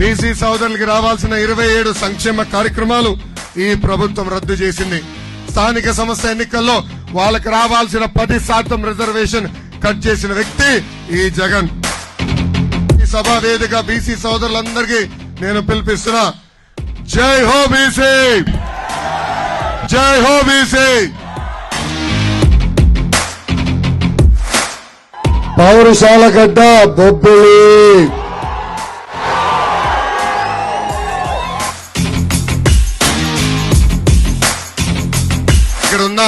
BC సోదరులకి రావాల్సిన 27 సంక్షేమ కార్యక్రమాలు ఈ ప్రభుత్వం రద్దు చేసింది. స్థానిక సంస్థ ఎన్నికల్లో వాళ్ళకి రావాల్సిన 10% రిజర్వేషన్ కట్ చేసిన వ్యక్తి ఈ జగన్. ఈ సభా వేదిక బీసీ సోదరులందరికీ నేను పిలిపిస్తున్నా, జై హో బీసీ, జై హో బీసీ. పౌరశాల గడ్డ బొబ్బిలి, ఇక్కడ ఉన్న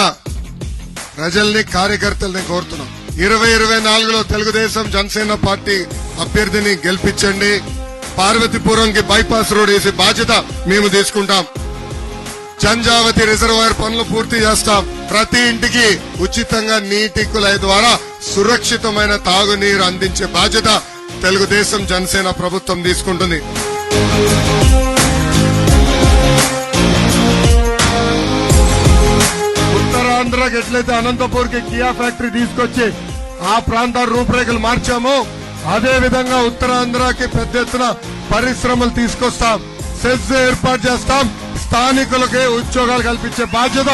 ప్రజల్ని కార్యకర్తల్ని కోరుతున్నాం, 2024లో తెలుగుదేశం జనసేన పార్టీ అభ్యర్థిని గెలిపించండి. పార్వతీపురంకి బైపాస్ రోడ్ వేసే బాధ్యత మేము తీసుకుంటాం. జంజావతి రిజర్వాయర్ పనులు పూర్తి చేస్తాం. ప్రతి ఇంటికి ఉచితంగా నీటి కుళాయి ద్వారా సురక్షితమైన తాగునీరు అందించే బాధ్యత తెలుగుదేశం జనసేన ప్రభుత్వం తీసుకుంటుంది. ఉత్తరాంధ్రకి ఎట్లయితే అనంతపూర్కి కియా ఫ్యాక్టరీ తీసుకొచ్చి ఆ ప్రాంత రూపురేఖలు మార్చామో, అదే విధంగా ఉత్తరాంధ్రకి పెద్ద ఎత్తున పరిశ్రమలు తీసుకొస్తాం, సెస్ ఏర్పాటు చేస్తాం. స్థానికులకే ఉద్యోగాలు కల్పించే బాధ్యత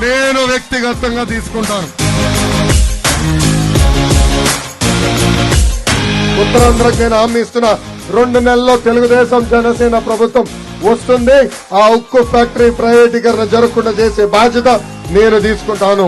నేను వ్యక్తిగతంగా తీసుకుంటాను. ఉత్తరాంధ్రకి నేను హామీ ఇస్తున్నా, 2 నెలల్లో తెలుగుదేశం జనసేన ప్రభుత్వం వస్తుంది. ఆ ఉక్కు ఫ్యాక్టరీ ప్రైవేటీకరణ జరగకుండా చేసే బాధ్యత నేను తీసుకుంటాను.